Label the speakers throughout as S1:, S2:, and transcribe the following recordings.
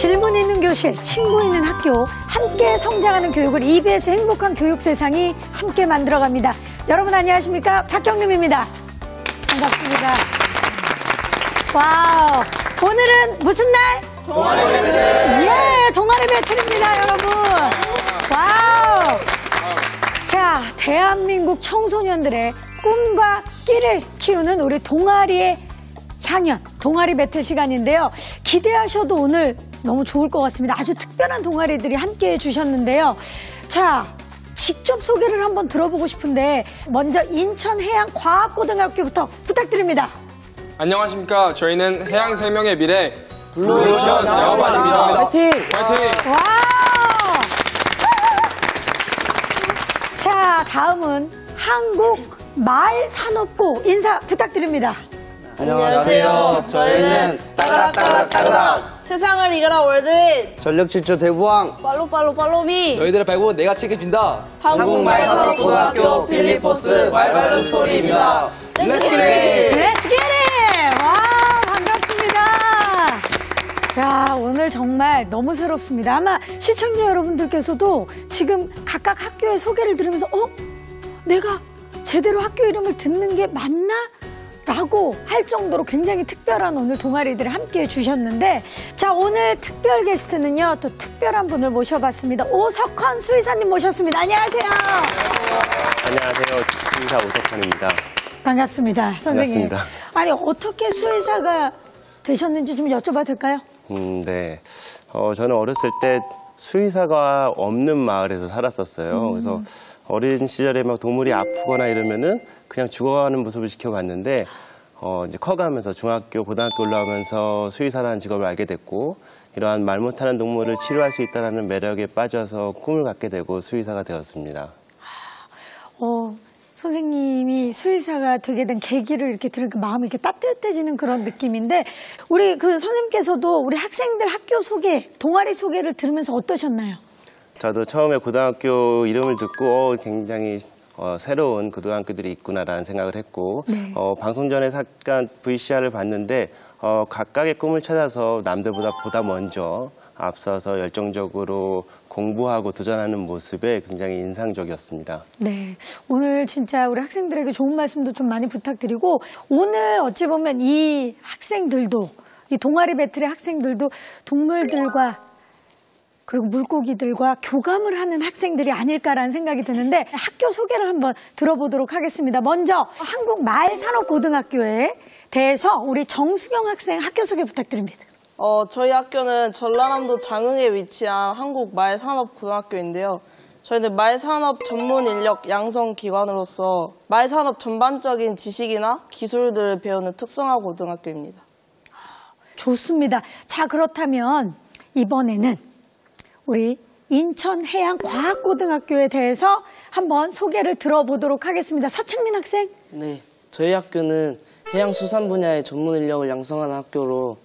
S1: 질문 있는 교실, 친구 있는 학교, 함께 성장하는 교육을 EBS 행복한 교육 세상이 함께 만들어갑니다. 여러분 안녕하십니까? 박경림입니다. 반갑습니다. 와우, 오늘은 무슨 날?
S2: 동아리 배틀!
S1: 예, 동아리 배틀입니다, 여러분. 와우. 자, 대한민국 청소년들의 꿈과 끼를 키우는 우리 동아리의 향연, 동아리 배틀 시간인데요. 기대하셔도 오늘 너무 좋을 것 같습니다. 아주 특별한 동아리들이 함께해 주셨는데요. 자, 직접 소개를 한번 들어보고 싶은데 먼저 인천해양과학고등학교부터 부탁드립니다.
S3: 안녕하십니까. 저희는 해양 생명의 미래
S2: 블루오션 양어반입니다.
S3: 화이팅! 화이팅!
S1: 와우! 자, 다음은 한국말산업고 인사 부탁드립니다.
S2: 안녕하세요. 저희는 따닥따닥따닥
S4: 세상을 이겨라 월드윈
S2: 전력 질주 대부왕
S4: 팔로미
S2: 너희들의 발고 내가 책임진다.
S4: 한국말산업고등학교 필리포스 말발음 소리입니다.
S1: Let's get it! 와, 반갑습니다. 야, 오늘 정말 너무 새롭습니다. 아마 시청자 여러분들께서도 지금 각각 학교의 소개를 들으면서 내가 제대로 학교 이름을 듣는 게 맞나? 라고 할 정도로 굉장히 특별한 오늘 동아리들을 함께해 주셨는데, 자, 오늘 특별 게스트는요, 또 특별한 분을 모셔봤습니다. 오석헌 수의사님 모셨습니다. 안녕하세요.
S5: 안녕하세요. 수의사 오석헌입니다.
S1: 반갑습니다, 선생님.
S5: 반갑습니다.
S1: 아니, 어떻게 수의사가 되셨는지 좀 여쭤봐도 될까요?
S5: 네. 저는 어렸을 때 수의사가 없는 마을에서 살았었어요. 그래서 어린 시절에 막 동물이 아프거나 이러면은 그냥 죽어가는 모습을 지켜봤는데, 이제 커가면서 중학교, 고등학교 올라오면서 수의사라는 직업을 알게 됐고, 이러한 말 못하는 동물을 치료할 수 있다는 매력에 빠져서 꿈을 갖게 되고 수의사가 되었습니다.
S1: 선생님이 수의사가 되게 된 계기를 이렇게 들으니까 마음이 이렇게 따뜻해지는 그런 느낌인데, 우리 그 선생님께서도 우리 학생들 학교 소개, 동아리 소개를 들으면서 어떠셨나요?
S5: 저도 처음에 고등학교 이름을 듣고 굉장히 새로운 고등학교들이 있구나라는 생각을 했고,
S1: 네.
S5: 방송 전에 잠깐 VCR을 봤는데 각각의 꿈을 찾아서 남들보다 보다 먼저 앞서서 열정적으로 공부하고 도전하는 모습에 굉장히 인상적이었습니다.
S1: 네, 오늘 진짜 우리 학생들에게 좋은 말씀도 좀 많이 부탁드리고, 오늘 어찌 보면 이 학생들도, 이 동아리 배틀의 학생들도 동물들과 그리고 물고기들과 교감을 하는 학생들이 아닐까라는 생각이 드는데, 학교 소개를 한번 들어보도록 하겠습니다. 먼저 한국말산업고등학교에 대해서 우리 정수경 학생 학교 소개 부탁드립니다.
S4: 저희 학교는 전라남도 장흥에 위치한 한국말산업고등학교인데요. 저희는 말산업 전문 인력 양성 기관으로서 말산업 전반적인 지식이나 기술들을 배우는 특성화 고등학교입니다.
S1: 좋습니다. 자, 그렇다면 이번에는 우리 인천해양과학고등학교에 대해서 한번 소개를 들어보도록 하겠습니다. 서창민 학생.
S6: 네, 저희 학교는 해양수산 분야의 전문 인력을 양성하는 학교로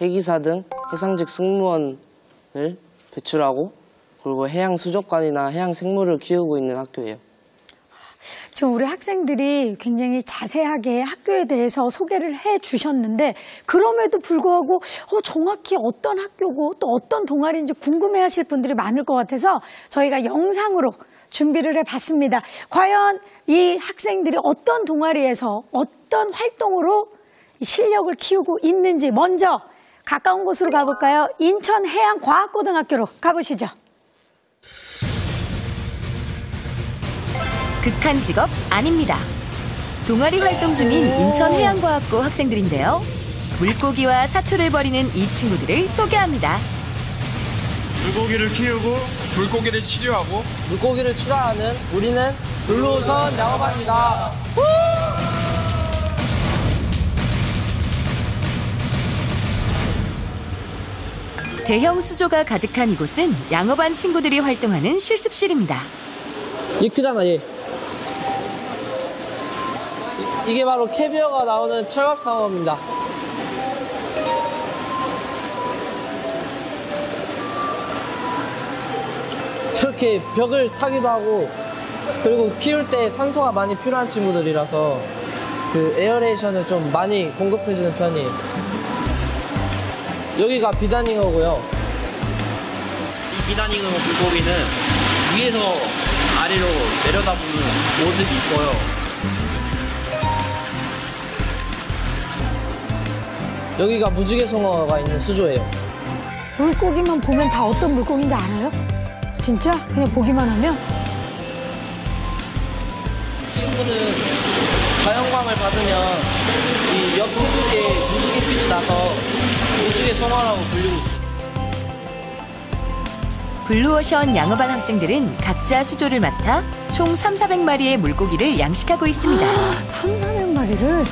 S6: 해기사 등 해상직 승무원을 배출하고, 그리고 해양수족관이나 해양생물을 키우고 있는 학교예요.
S1: 지금 우리 학생들이 굉장히 자세하게 학교에 대해서 소개를 해 주셨는데, 그럼에도 불구하고 정확히 어떤 학교고 또 어떤 동아리인지 궁금해 하실 분들이 많을 것 같아서 저희가 영상으로 준비를 해봤습니다. 과연 이 학생들이 어떤 동아리에서 어떤 활동으로 실력을 키우고 있는지 먼저 가까운 곳으로 가볼까요? 인천해양과학고등학교로 가보시죠.
S7: 극한 직업 아닙니다. 동아리 활동 중인 인천해양과학고 학생들인데요. 물고기와 사투를 벌이는 이 친구들을 소개합니다.
S3: 물고기를 키우고 물고기를 치료하고
S6: 물고기를 출하하는 우리는 블루오션 양어반입니다.
S7: 대형 수조가 가득한 이곳은 양어반 친구들이 활동하는 실습실입니다.
S6: 얘 크잖아, 얘. 이게 바로 캐비어가 나오는 철갑상어입니다. 저렇게 벽을 타기도 하고, 그리고 키울 때 산소가 많이 필요한 친구들이라서 그 에어레이션을 좀 많이 공급해주는 편이에요. 여기가 비단잉어고요.
S8: 기다리는 물고기는 위에서 아래로 내려다보는 모습이 이뻐요.
S6: 여기가 무지개송어가 있는 수조예요.
S1: 물고기만 보면 다 어떤 물고기인지 알아요? 진짜? 그냥 보기만 하면?
S6: 친구는 자연광을 받으면 이 옆 물고기에 무지개빛이 나서 무지개송어라고 불리고 있어요.
S7: 블루오션 양어반 학생들은 각자 수조를 맡아 총 3,400마리의 물고기를 양식하고 있습니다.
S1: 3,400마리를?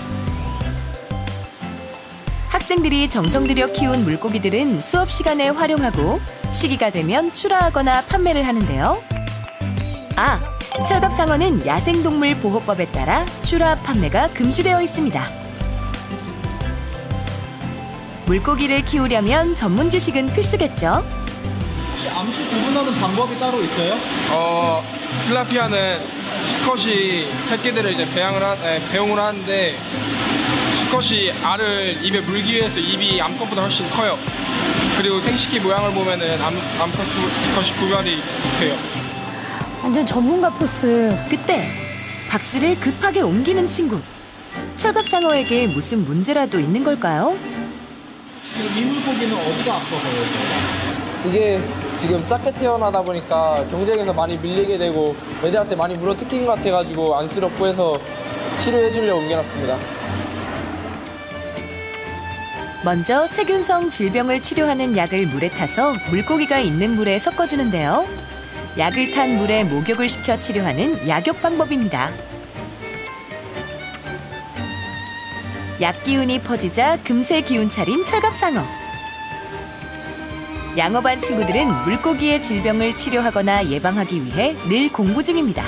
S7: 학생들이 정성 들여 키운 물고기들은 수업 시간에 활용하고 시기가 되면 출하하거나 판매를 하는데요. 철갑상어는 야생동물보호법에 따라 출하 판매가 금지되어 있습니다. 물고기를 키우려면 전문 지식은 필수겠죠.
S9: 혹시 암수 구분하는 방법이 따로 있어요?
S3: til라피아는 수컷이 새끼들을 이제 배용을 하는데 수컷이 알을 입에 물기 위해서 입이 암컷보다 훨씬 커요. 그리고 생식기 모양을 보면은 암컷 수컷이 구별이 돼요.
S1: 완전 전문가 포스.
S7: 그때 박스를 급하게 옮기는 친구. 철갑상어에게 무슨 문제라도 있는 걸까요?
S9: 지금 이 물고기는 어디가 아파 보여요?
S10: 이게 지금 작게 태어나다 보니까 경쟁에서 많이 밀리게 되고 애들한테 많이 물어뜯긴 것 같아가지고 안쓰럽고 해서 치료해주려고 옮겨놨습니다.
S7: 먼저 세균성 질병을 치료하는 약을 물에 타서 물고기가 있는 물에 섞어주는데요. 약을 탄 물에 목욕을 시켜 치료하는 약욕 방법입니다. 약 기운이 퍼지자 금세 기운 차린 철갑상어. 양어반 친구들은 물고기의 질병을 치료하거나 예방하기 위해 늘 공부 중입니다.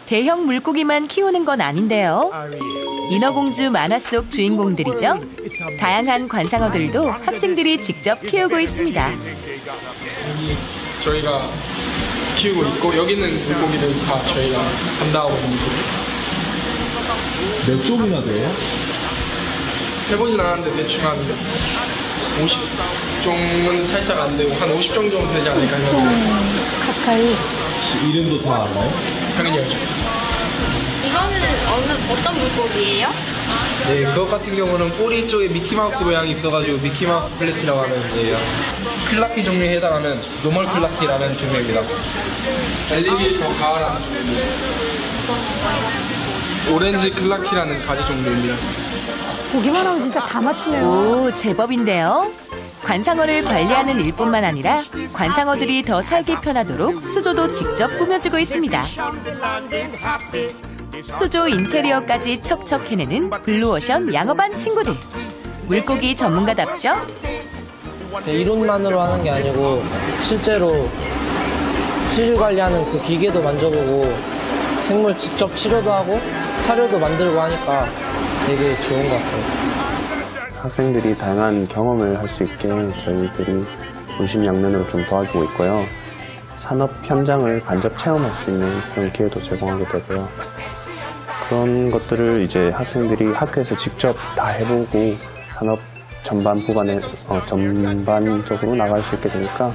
S7: 대형 물고기만 키우는 건 아닌데요. 인어공주 만화 속 주인공들이죠. 다양한 관상어들도 학생들이 직접 키우고 있습니다.
S3: 저희가 키우고 있고 여기 있는 물고기는 다 저희가 담당하고 있는 물고기.
S9: 몇 종이나 돼요?
S3: 세보진 않았는데 대충 한 50종은 살짝 안 되고 한 50종 정도 되지 않을까 생각해요.
S1: 가까이.
S9: 혹시 이름도 다 알아요?
S3: 당연히 알죠.
S11: 이거는 어떤 물고기예요?
S2: 네, 그것 같은 경우는 꼬리 쪽에 미키마우스 모양이 있어가지고 미키마우스 플래티라고 하는 애예요. 클라키 종류에 해당하는 노멀 클라키라는 종류입니다.
S3: 엘리게이터 가을하는 종류입니다. 오렌지 클라키라는 가지 종류입니다.
S1: 보기만 하면 진짜 다 맞추네요.
S7: 오, 제법인데요. 관상어를 관리하는 일뿐만 아니라 관상어들이 더 살기 편하도록 수조도 직접 꾸며주고 있습니다. 수조 인테리어까지 척척 해내는 블루오션 양어반 친구들. 물고기 전문가답죠?
S6: 이론만으로 하는 게 아니고 실제로 수질 관리하는 그 기계도 만져보고 생물 직접 치료도 하고 사료도 만들고 하니까 되게 좋은 것 같아요.
S12: 학생들이 다양한 경험을 할 수 있게 저희들이 물심양면으로 좀 도와주고 있고요. 산업 현장을 간접 체험할 수 있는 그런 기회도 제공하게 되고요. 그런 것들을 이제 학생들이 학교에서 직접 다 해보고 산업 전반적으로 나갈 수 있게 되니까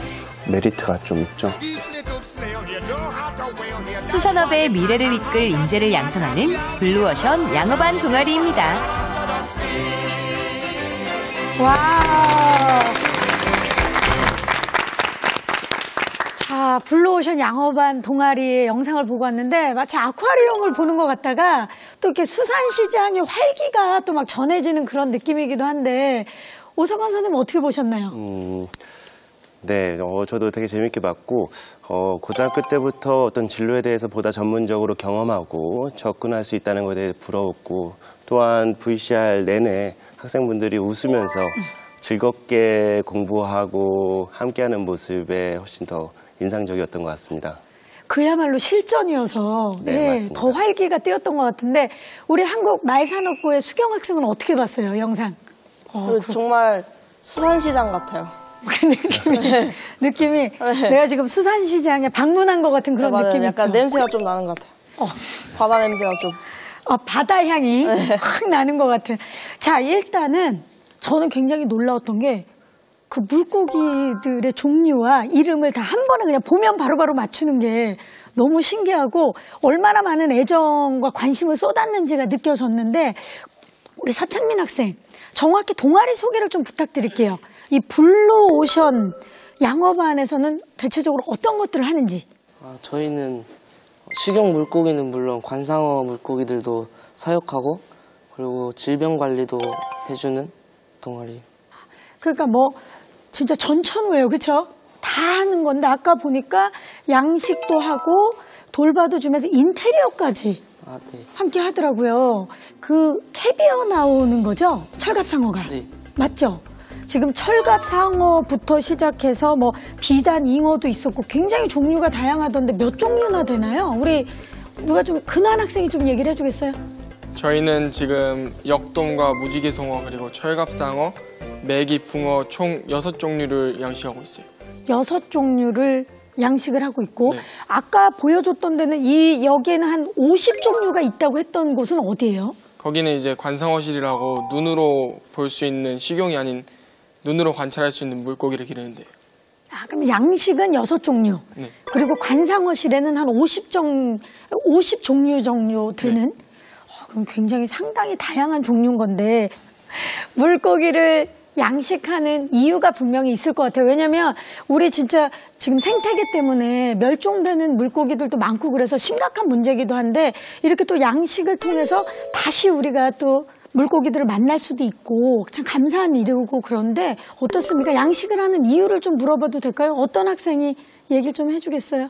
S12: 메리트가 좀 있죠.
S7: 수산업의 미래를 이끌 인재를 양성하는 블루오션 양어반 동아리입니다.
S1: 와. 자, 블루오션 양어반 동아리의 영상을 보고 왔는데 마치 아쿠아리움을 보는 것 같다가 또 이렇게 수산시장의 활기가 또 막 전해지는 그런 느낌이기도 한데 오석환 선생님 어떻게 보셨나요?
S5: 네, 저도 되게 재밌게 봤고 고등학교 때부터 어떤 진로에 대해서 보다 전문적으로 경험하고 접근할 수 있다는 것에 대해 부러웠고 또한 VCR 내내 학생분들이 웃으면서 즐겁게 공부하고 함께하는 모습에 훨씬 더 인상적이었던 것 같습니다.
S1: 그야말로 실전이어서
S5: 네, 맞습니다.
S1: 더 활기가 뛰었던 것 같은데 우리 한국말산업부의 수경 학생은 어떻게 봤어요, 영상?
S4: 정말 수산시장 같아요.
S1: 그 느낌이 내가 지금 수산시장에 방문한 것 같은 그런
S4: 맞아요.
S1: 느낌이
S4: 약간
S1: 있죠.
S4: 냄새가 좀 나는 것 같아요. 바다 냄새가 좀.
S1: 바다 향이 확 나는 것 같은. 자, 일단은 저는 굉장히 놀라웠던 게 그 물고기들의 종류와 이름을 다 한 번에 그냥 보면 바로바로 맞추는 게 너무 신기하고 얼마나 많은 애정과 관심을 쏟았는지가 느껴졌는데 우리 서창민 학생 정확히 동아리 소개를 좀 부탁드릴게요. 이 블루오션 양어반에서는 대체적으로 어떤 것들을 하는지.
S6: 저희는 식용 물고기는 물론 관상어 물고기들도 사육하고 그리고 질병 관리도 해주는 동아리.
S1: 그러니까 뭐 진짜 전천후예요, 그렇죠? 다 하는 건데 아까 보니까 양식도 하고 돌봐도 주면서 인테리어까지
S6: 네.
S1: 함께 하더라고요. 그 캐비어 나오는 거죠? 철갑상어가.
S6: 네.
S1: 맞죠? 지금 철갑상어부터 시작해서 뭐 비단 잉어도 있었고 굉장히 종류가 다양하던데 몇 종류나 되나요? 우리 누가 좀 근한 학생이 좀 얘기를 해주겠어요?
S3: 저희는 지금 역돔과 무지개송어 그리고 철갑상어, 메기, 붕어 총 6종류를 양식하고 있어요.
S1: 6종류를 양식을 하고 있고
S3: 네.
S1: 아까 보여줬던 데는 여기에는 한 50종류가 있다고 했던 곳은 어디예요?
S3: 거기는 이제 관상어실이라고 눈으로 볼 수 있는 식용이 아닌 눈으로 관찰할 수 있는 물고기를 기르는데요.
S1: 그럼 양식은 6종류.
S3: 네.
S1: 그리고 관상어실에는 한 50종류 정도 되는.
S3: 네.
S1: 그럼 굉장히 상당히 다양한 종류인 건데 물고기를 양식하는 이유가 분명히 있을 것 같아요. 왜냐면 우리 진짜 지금 생태계 때문에 멸종되는 물고기들도 많고 그래서 심각한 문제이기도 한데 이렇게 또 양식을 통해서 다시 우리가 또 물고기들을 만날 수도 있고 참 감사한 일이고 그런데 어떻습니까? 양식을 하는 이유를 좀 물어봐도 될까요? 어떤 학생이 얘기 좀 해주겠어요?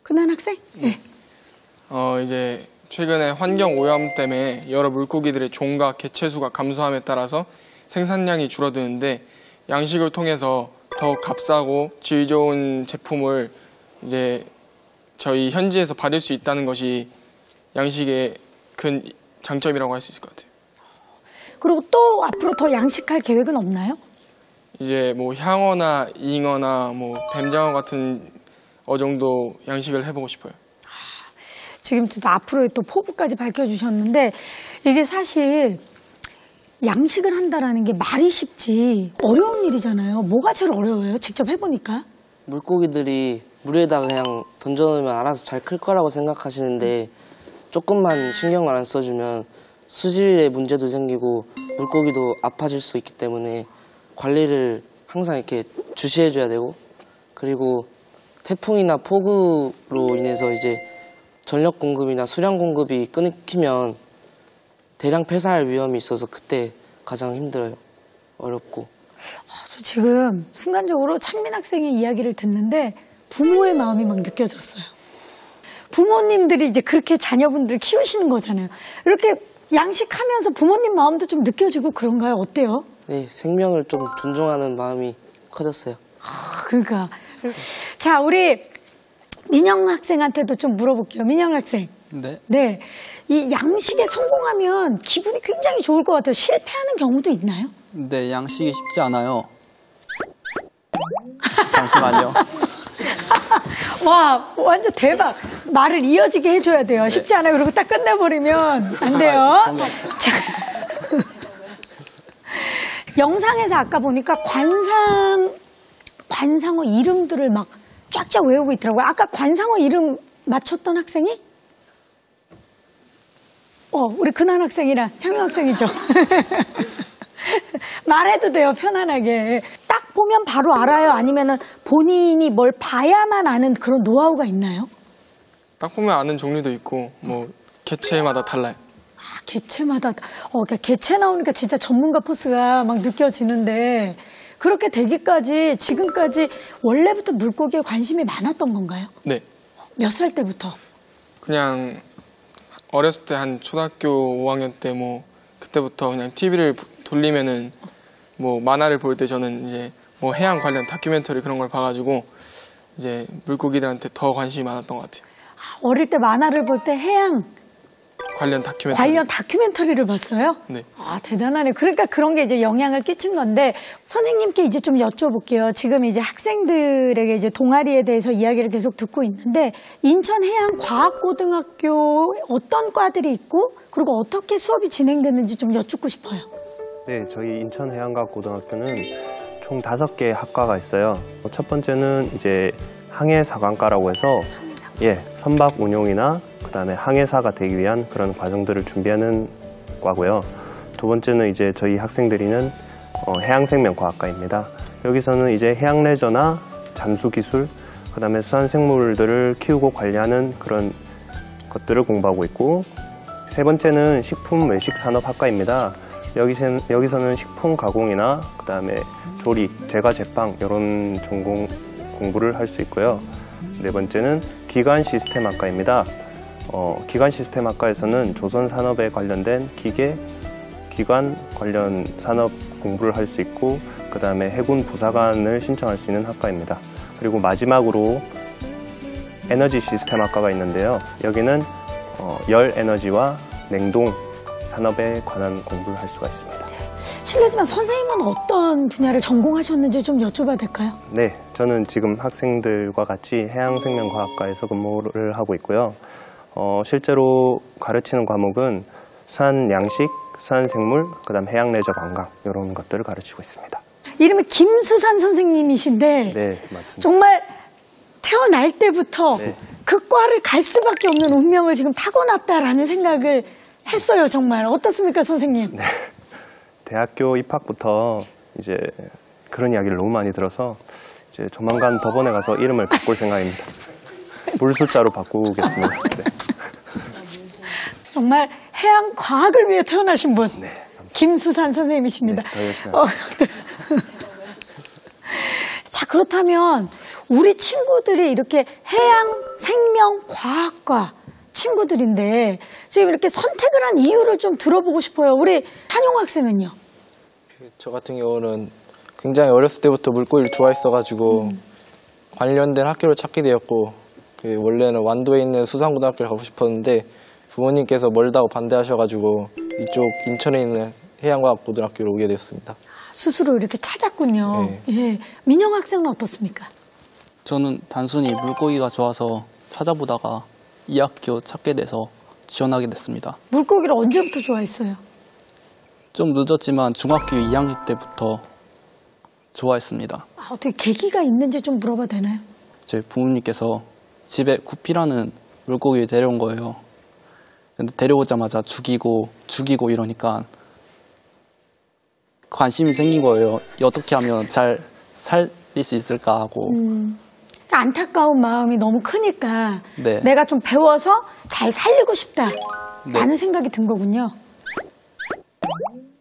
S1: 근한 학생? 네.
S3: 이제 최근에 환경 오염 때문에 여러 물고기들의 종과 개체수가 감소함에 따라서 생산량이 줄어드는데 양식을 통해서 더 값싸고 질 좋은 제품을 이제 저희 현지에서 받을 수 있다는 것이 양식의 큰 장점이라고 할 수 있을 것 같아요.
S1: 그리고 또 앞으로 더 양식할 계획은 없나요?
S3: 이제 뭐 향어나 잉어나 뭐 뱀장어 같은 어종도 양식을 해보고 싶어요.
S1: 지금 또 앞으로의 또 포부까지 밝혀주셨는데 이게 사실 양식을 한다라는 게 말이 쉽지 어려운 일이잖아요. 뭐가 제일 어려워요? 직접 해보니까.
S6: 물고기들이 물에다 그냥 던져놓으면 알아서 잘 클 거라고 생각하시는데 조금만 신경을 안 써주면 수질에 문제도 생기고 물고기도 아파질 수 있기 때문에 관리를 항상 이렇게 주시해줘야 되고 그리고 태풍이나 폭우로 인해서 이제 전력 공급이나 수량 공급이 끊기면 대량 폐사할 위험이 있어서 그때 가장 힘들어요. 어렵고.
S1: 저 지금 순간적으로 창민 학생의 이야기를 듣는데 부모의 마음이 막 느껴졌어요. 부모님들이 이제 그렇게 자녀분들 키우시는 거잖아요. 이렇게 양식하면서 부모님 마음도 좀 느껴지고 그런가요? 어때요?
S6: 네, 생명을 좀 존중하는 마음이 커졌어요.
S1: 그러니까. 자, 우리 민영 학생한테도 좀 물어볼게요. 민영 학생.
S11: 네.
S1: 네. 이 양식에 성공하면 기분이 굉장히 좋을 것 같아요. 실패하는 경우도 있나요?
S11: 네, 양식이 쉽지 않아요. 잠시만요.
S1: 와, 완전 대박. 말을 이어지게 해줘야 돼요. 쉽지 않아요. 그리고 딱 끝내버리면 안 돼요. 자. 영상에서 아까 보니까 관상어 이름들을 막 쫙쫙 외우고 있더라고요. 아까 관상어 이름 맞췄던 학생이? 우리 근한 학생이랑 창민 학생이죠. 말해도 돼요, 편안하게. 딱 보면 바로 알아요? 아니면은 본인이 뭘 봐야만 아는 그런 노하우가 있나요?
S3: 딱 보면 아는 종류도 있고 뭐 개체마다 달라요.
S1: 개체마다 그러니까 개체 나오니까 진짜 전문가 포스가 막 느껴지는데 그렇게 되기까지 지금까지 원래부터 물고기에 관심이 많았던 건가요?
S3: 네.
S1: 몇 살 때부터?
S3: 그냥 어렸을 때 한 초등학교 5학년 때 뭐 그때부터 그냥 TV를 돌리면은 뭐 만화를 볼 때 저는 이제 뭐 해양 관련 다큐멘터리 그런 걸 봐가지고 이제 물고기들한테 더 관심이 많았던 것 같아요.
S1: 어릴 때 만화를 볼 때 해양
S3: 관련 다큐멘터리를
S1: 봤어요?
S3: 네.
S1: 대단하네. 그러니까 그런 게 이제 영향을 끼친 건데 선생님께 이제 좀 여쭤볼게요. 지금 이제 학생들에게 이제 동아리에 대해서 이야기를 계속 듣고 있는데 인천해양과학고등학교 어떤 과들이 있고 그리고 어떻게 수업이 진행되는지 좀 여쭙고 싶어요.
S12: 네, 저희 인천해양과학고등학교는 총 5개 학과가 있어요. 첫 번째는 이제 항해사관과라고 해서 선박 운용이나 그다음에 항해사가 되기 위한 그런 과정들을 준비하는 과고요. 두 번째는 이제 저희 학생들이는 해양생명과학과입니다. 여기서는 이제 해양레저나 잠수기술, 그다음에 수산생물들을 키우고 관리하는 그런 것들을 공부하고 있고, 세 번째는 식품 외식산업학과입니다. 여기서는 식품 가공이나 그다음에 조리, 제과, 제빵 이런 전공 공부를 할 수 있고요. 네 번째는 기관 시스템학과입니다. 기관 시스템학과에서는 조선 산업에 관련된 기계, 기관 관련 산업 공부를 할 수 있고, 그 다음에 해군 부사관을 신청할 수 있는 학과입니다. 그리고 마지막으로 에너지 시스템학과가 있는데요. 여기는 열 에너지와 냉동 산업에 관한 공부를 할 수가 있습니다.
S1: 실례지만 선생님은 어떤 분야를 전공하셨는지 좀 여쭤봐도 될까요?
S12: 네, 저는 지금 학생들과 같이 해양생명과학과에서 근무를 하고 있고요. 실제로 가르치는 과목은 수산 양식, 수산 생물, 그다음 해양 레저 관광 이런 것들을 가르치고 있습니다.
S1: 이름은 김수산 선생님이신데
S12: 네, 맞습니다.
S1: 정말 태어날 때부터 그 과를 갈 수밖에 없는 운명을 지금 타고났다라는 생각을 했어요. 정말 어떻습니까, 선생님?
S12: 네. 대학교 입학부터 이제 그런 이야기를 너무 많이 들어서 이제 조만간 법원에 가서 이름을 바꿀 생각입니다. 물숫자로 바꾸겠습니다. 네.
S1: 정말 해양 과학을 위해 태어나신 분, 김수산 선생님이십니다.
S12: 네, 더 열심히 하겠습니다.
S1: 자, 그렇다면 우리 친구들이 이렇게 해양 생명 과학과 친구들인데 지금 이렇게 선택을 한 이유를 좀 들어보고 싶어요. 우리 찬용 학생은요?
S10: 저 같은 경우는 굉장히 어렸을 때부터 물고기를 좋아했어가지고 관련된 학교를 찾게 되었고, 원래는 완도에 있는 수산고등학교를 가고 싶었는데 부모님께서 멀다고 반대하셔가지고 이쪽 인천에 있는 해양과학고등학교로 오게 됐습니다.
S1: 스스로 이렇게 찾았군요.
S10: 네.
S1: 예. 민영 학생은 어떻습니까?
S11: 저는 단순히 물고기가 좋아서 찾아보다가 이 학교 찾게 돼서 지원하게 됐습니다.
S1: 물고기를 언제부터 좋아했어요?
S11: 좀 늦었지만 중학교 2학년 때부터 좋아했습니다.
S1: 어떻게 계기가 있는지 좀 물어봐도 되나요?
S11: 제 부모님께서 집에 구피라는 물고기를 데려온 거예요. 근데 데려오자마자 죽이고 이러니까 관심이 생긴 거예요. 어떻게 하면 잘 살릴 수 있을까 하고.
S1: 안타까운 마음이 너무 크니까
S11: 네.
S1: 내가 좀 배워서 잘 살리고 싶다라는 생각이 든 거군요.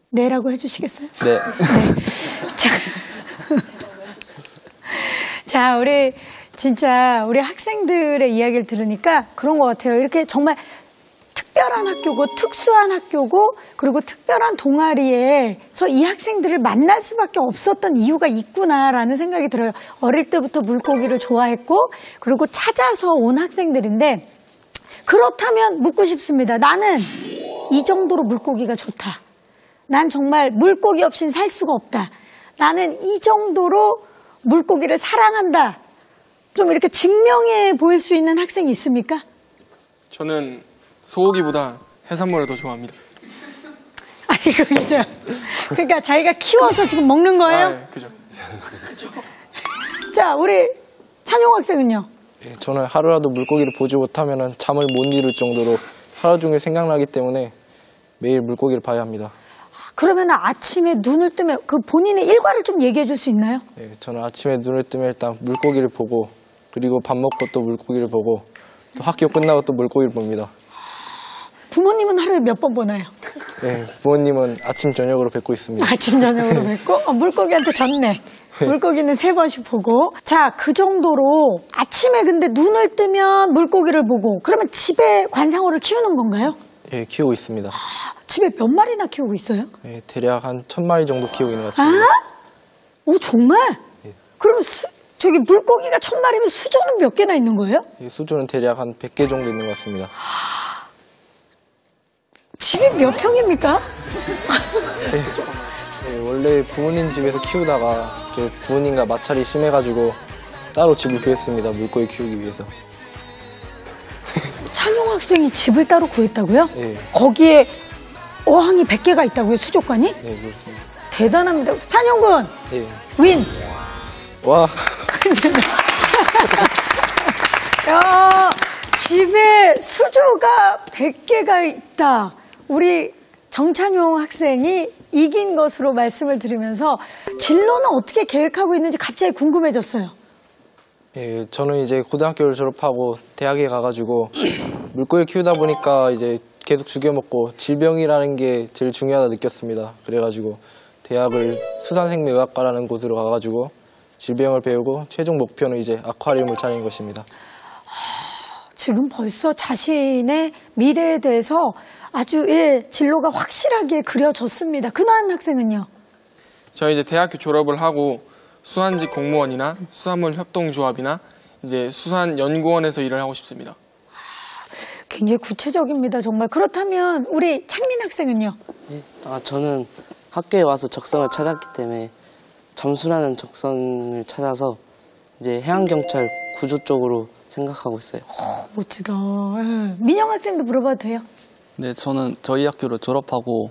S1: 네라고 해주시겠어요?
S11: 네.
S1: 자, 우리 학생들의 이야기를 들으니까 그런 것 같아요. 이렇게 정말 특별한 학교고 특수한 학교고 그리고 특별한 동아리에서 이 학생들을 만날 수밖에 없었던 이유가 있구나라는 생각이 들어요. 어릴 때부터 물고기를 좋아했고 그리고 찾아서 온 학생들인데, 그렇다면 묻고 싶습니다. 나는 이 정도로 물고기가 좋다. 난 정말 물고기 없이는 살 수가 없다. 나는 이 정도로 물고기를 사랑한다. 좀 이렇게 증명해 보일 수 있는 학생이 있습니까?
S3: 저는 소고기보다 해산물을 더 좋아합니다.
S1: 아니, 그죠. 그러니까 자기가 키워서 지금 먹는 거예요?
S3: 네, 그죠.
S1: 자, 우리 찬용 학생은요?
S10: 저는 하루라도 물고기를 보지 못하면 잠을 못 이룰 정도로 하루 종일 생각나기 때문에 매일 물고기를 봐야 합니다.
S1: 그러면 아침에 눈을 뜨면 그 본인의 일과를 좀 얘기해 줄 수 있나요?
S10: 저는 아침에 눈을 뜨면 일단 물고기를 보고, 그리고 밥 먹고 또 물고기를 보고, 또 학교 끝나고 또 물고기를 봅니다.
S1: 부모님은 하루에 몇 번 보나요?
S10: 네, 부모님은 아침 저녁으로 뵙고 있습니다.
S1: 아침 저녁으로 뵙고 물고기한테 졌네. 물고기는 3번씩 보고. 자, 그 정도로 아침에 근데 눈을 뜨면 물고기를 보고, 그러면 집에 관상어를 키우는 건가요?
S10: 예, 키우고 있습니다.
S1: 집에 몇 마리나 키우고 있어요?
S10: 예, 대략 한 1000마리 정도 키우고 있는 것 같습니다.
S1: 오, 정말? 그럼 저기 물고기가 1000마리면 수조는 몇 개나 있는 거예요?
S10: 예, 수조는 대략 한 100개 정도 있는 것 같습니다.
S1: 집이 몇 평입니까?
S10: 원래 부모님 집에서 키우다가 저 부모님과 마찰이 심해가지고 따로 집을 구했습니다. 물고기 키우기 위해서.
S1: 찬용 학생이 집을 따로 구했다고요?
S10: 예.
S1: 거기에 어항이 100개가 있다고요, 수족관이?
S10: 네, 그렇습니다.
S1: 대단합니다. 찬용군
S10: 예.
S1: 윈.
S10: 와.
S1: 야, 집에 수조가 100개가 있다. 우리 정찬용 학생이 이긴 것으로 말씀을 드리면서 진로는 어떻게 계획하고 있는지 갑자기 궁금해졌어요.
S10: 예, 저는 이제 고등학교를 졸업하고 대학에 가가지고 물고기 키우다 보니까 이제 계속 죽여먹고 질병이라는 게 제일 중요하다 느꼈습니다. 그래가지고 대학을 수산생명의학과라는 곳으로 가가지고 질병을 배우고 최종 목표는 이제 아쿠아리움을 차리는 것입니다.
S1: 지금 벌써 자신의 미래에 대해서 아주 진로가 확실하게 그려졌습니다. 근한 학생은요?
S3: 저 이제 대학교 졸업을 하고 수산직 공무원이나 수산물 협동조합이나 이제 수산연구원에서 일을 하고 싶습니다.
S1: 굉장히 구체적입니다. 정말. 그렇다면 우리 창민 학생은요?
S6: 저는 학교에 와서 적성을 찾았기 때문에 잠수라는 적성을 찾아서 이제 해양경찰 구조 쪽으로 생각하고 있어요.
S1: 멋지다. 민영 학생도 물어봐도 돼요?
S11: 네, 저는 저희 학교를 졸업하고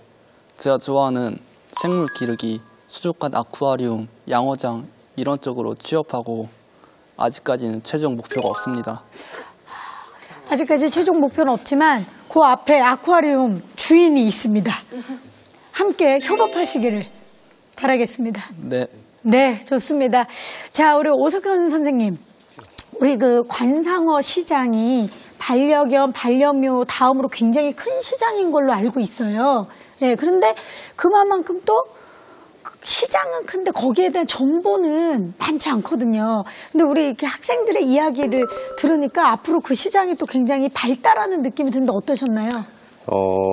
S11: 제가 좋아하는 생물 기르기, 수족관 아쿠아리움, 양어장 이런 쪽으로 취업하고 아직까지는 최종 목표가 없습니다.
S1: 아직까지 최종 목표는 없지만 그 앞에 아쿠아리움 주인이 있습니다. 함께 협업하시기를 바라겠습니다.
S11: 네.
S1: 네, 좋습니다. 자, 우리 오석현 선생님. 우리 그 관상어 시장이 반려견, 반려묘 다음으로 굉장히 큰 시장인 걸로 알고 있어요. 예, 그런데 그만큼 또 시장은 큰데 거기에 대한 정보는 많지 않거든요. 근데 우리 이렇게 학생들의 이야기를 들으니까 앞으로 그 시장이 또 굉장히 발달하는 느낌이 드는데 어떠셨나요?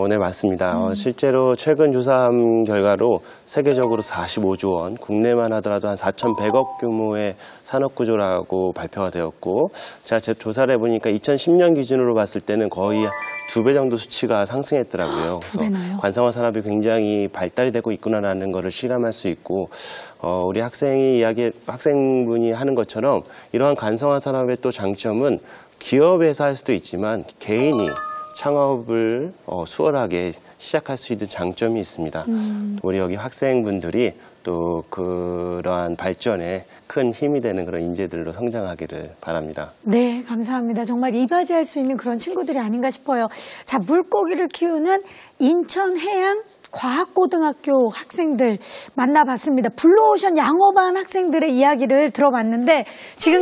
S5: 네, 맞습니다. 실제로 최근 조사한 결과로 세계적으로 45조 원, 국내만 하더라도 한 4,100억 규모의 산업구조라고 발표가 되었고, 제가 제 조사를 해보니까 2010년 기준으로 봤을 때는 거의 2배 정도 수치가 상승했더라고요. 그래서 관상어 산업이 굉장히 발달이 되고 있구나라는 것을 실감할 수 있고, 우리 학생분이 하는 것처럼 이러한 관상어 산업의 또 장점은 기업에서 할 수도 있지만 개인이 창업을 수월하게 시작할 수 있는 장점이 있습니다. 우리 여기 학생분들이 또 그러한 발전에 큰 힘이 되는 그런 인재들로 성장하기를 바랍니다.
S1: 네, 감사합니다. 정말 이바지할 수 있는 그런 친구들이 아닌가 싶어요. 자, 물고기를 키우는 인천해양과학고등학교 학생들 만나봤습니다. 블루오션 양어반 학생들의 이야기를 들어봤는데 지금